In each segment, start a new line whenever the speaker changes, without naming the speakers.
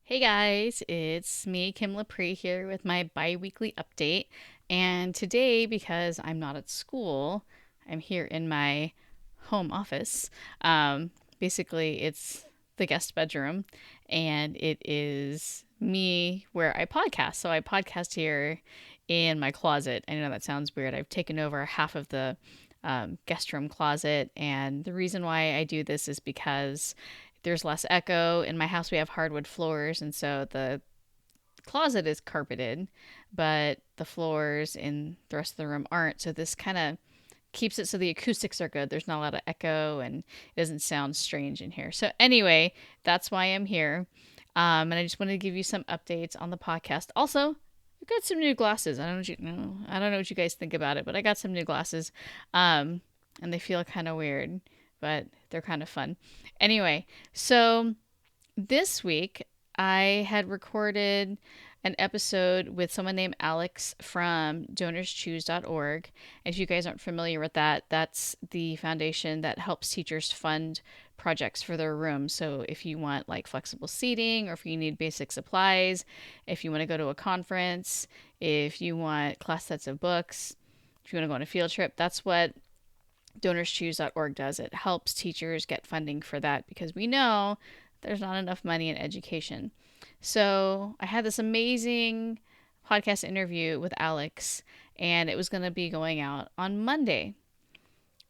Hey guys, it's me, Kim Lapre, here with my bi-weekly update. And today, because I'm not at school, I'm here in my home office. Um, Basically, it's the guest bedroom, and it is me where I podcast. So I podcast here in my closet. I know that sounds weird. I've taken over half of the guest room closet, and the reason why I do this is because there's less echo. In my house, we have hardwood floors, and so the closet is carpeted, but the floors in the rest of the room aren't. So this kind of keeps it so the acoustics are good. There's not a lot of echo and it doesn't sound strange in here. So, anyway, that's why I'm here. And I just wanted to give you some updates on the podcast. Also, I got some new glasses. I don't know what you guys think about it, but I got some new glasses. And they feel kind of weird, but they're kind of fun. Anyway, so this week I had recorded an episode with someone named Alex from donorschoose.org. And if you guys aren't familiar with that, that's the foundation that helps teachers fund projects for their room. So if you want like flexible seating, or if you need basic supplies, if you want to go to a conference, if you want class sets of books, if you want to go on a field trip, that's what donorschoose.org does. It helps teachers get funding for that because we know there's not enough money in education. So I had this amazing podcast interview with Alex, and it was going to be going out on Monday.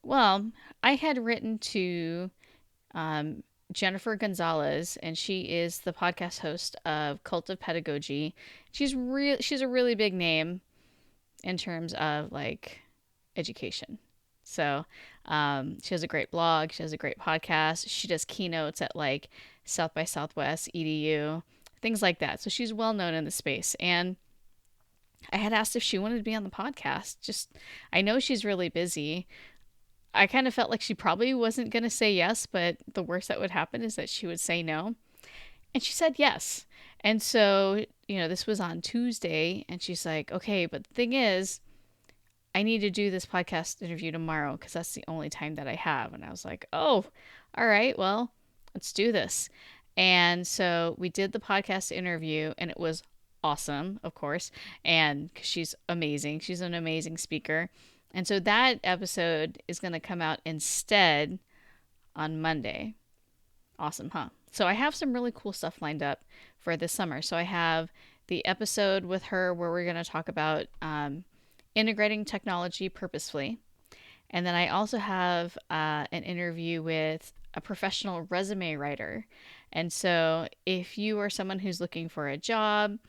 Well, I had written to um, Jennifer Gonzales, and she is the podcast host of Cult of Pedagogy. She's a really big name in terms of like education. So she has a great blog. She has a great podcast. She does keynotes at like South by Southwest, EDU, things like that. So she's well known in the space. And I had asked if she wanted to be on the podcast. Just, I know she's really busy. I kind of felt like she probably wasn't going to say yes, but the worst that would happen is that she would say no. And she said yes. And so, this was on Tuesday, and she's like, okay, but the thing is, I need to do this podcast interview tomorrow because that's the only time that I have. And I was like, oh, all right, well, let's do this. And so we did the podcast interview, and it was awesome, of course. And she's amazing. She's an amazing speaker. And so that episode is going to come out instead on Monday. Awesome, huh? So I have some really cool stuff lined up for this summer. So I have the episode with her where we're going to talk about integrating technology purposefully. And then I also have an interview with a professional resume writer. And so if you are someone who's looking for a job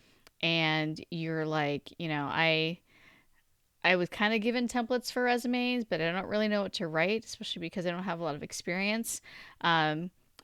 and you're like, I was kind of given templates for resumes, but I don't really know what to write, especially because I don't have a lot of experience.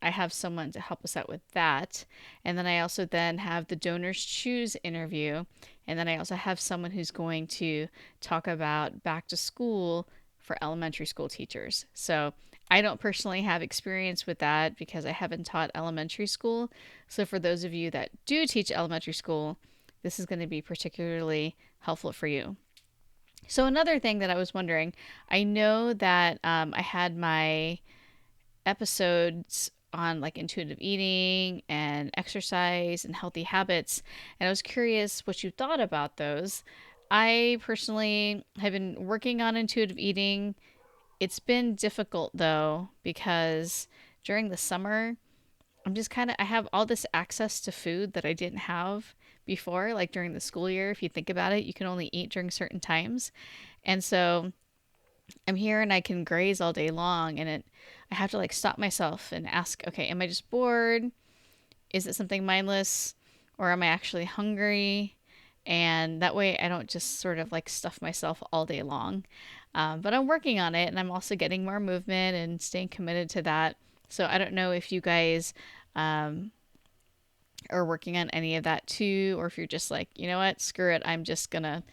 I have someone to help us out with that. And then I also then have the Donors Choose interview. And then I also have someone who's going to talk about back to school for elementary school teachers. So I don't personally have experience with that because I haven't taught elementary school. So for those of you that do teach elementary school, this is going to be particularly helpful for you. So another thing that I was wondering, I know that I had my episodes on like intuitive eating and exercise and healthy habits, and I was curious what you thought about those. I personally have been working on intuitive eating. It's been difficult though because during the summer, I have all this access to food that I didn't have before, like during the school year. If you think about it, you can only eat during certain times. And so I'm here and I can graze all day long, and I have to like stop myself and ask, okay, am I just bored? Is it something mindless, or am I actually hungry? And that way I don't just sort of like stuff myself all day long. But I'm working on it, and I'm also getting more movement and staying committed to that. So I don't know if you guys um, are working on any of that too, or if you're just like, you know what, screw it, I'm just gonna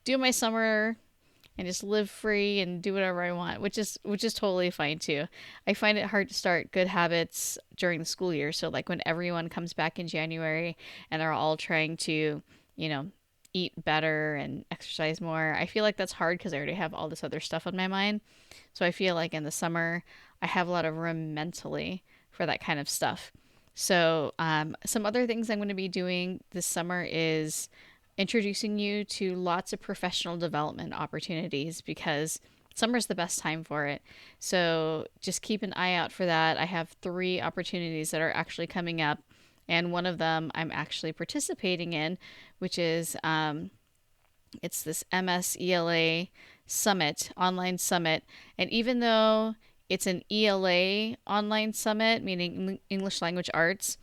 do my summer and just live free and do whatever I want, which is totally fine too. I find it hard to start good habits during the school year. So like when everyone comes back in January and they're all trying to, you know, eat better and exercise more, I feel like that's hard because I already have all this other stuff on my mind. So I feel like in the summer I have a lot of room mentally for that kind of stuff. So, some other things I'm going to be doing this summer is introducing you to lots of professional development opportunities because summer's the best time for it. So, just keep an eye out for that. I have three opportunities that are actually coming up, and one of them I'm actually participating in, which is it's this MS summit, online summit. And even though it's an ELA online summit, meaning English language arts,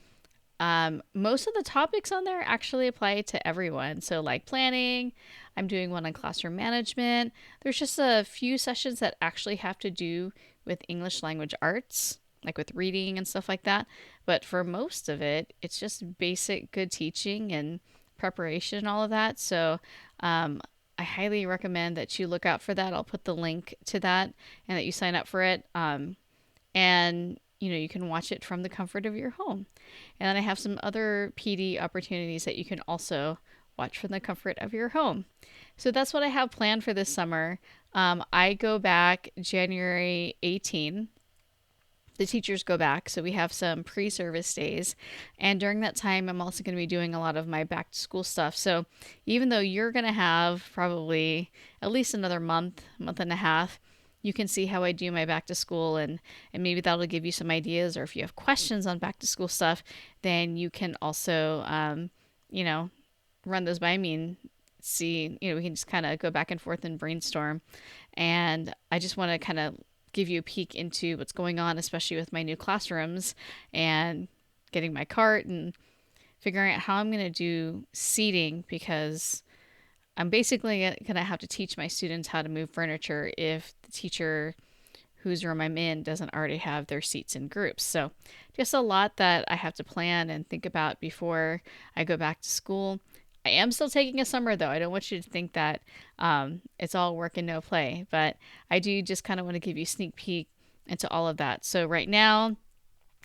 most of the topics on there actually apply to everyone. So, like planning, I'm doing one on classroom management. There's just a few sessions that actually have to do with English language arts, like with reading and stuff like that. But for most of it, it's just basic good teaching and preparation and all of that. So, um, I highly recommend that you look out for that. I'll put the link to that and that you sign up for it. And you can watch it from the comfort of your home. And then I have some other PD opportunities that you can also watch from the comfort of your home. So that's what I have planned for this summer. I go back January 18. The teachers go back, so we have some pre-service days, and during that time I'm also going to be doing a lot of my back to school stuff. So even though you're going to have probably at least another month and a half, you can see how I do my back to school, and maybe that'll give you some ideas, or if you have questions on back to school stuff, then you can also you know run those by me and see, we can just kind of go back and forth and brainstorm. And I just want to kind of give you a peek into what's going on, especially with my new classrooms and getting my cart and figuring out how I'm going to do seating, because I'm basically going to have to teach my students how to move furniture if the teacher whose room I'm in doesn't already have their seats in groups. So, just a lot that I have to plan and think about before I go back to school. I am still taking a summer though. I don't want you to think that it's all work and no play, but I do just kind of want to give you a sneak peek into all of that. So, right now,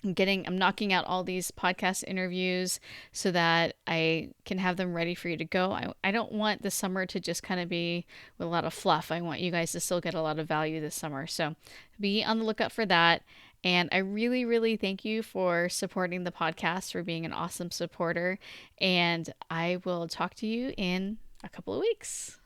I'm knocking out all these podcast interviews so that I can have them ready for you to go. I don't want the summer to just kind of be with a lot of fluff. I want you guys to still get a lot of value this summer. So be on the lookout for that. And I really, really thank you for supporting the podcast, for being an awesome supporter. And I will talk to you in a couple of weeks.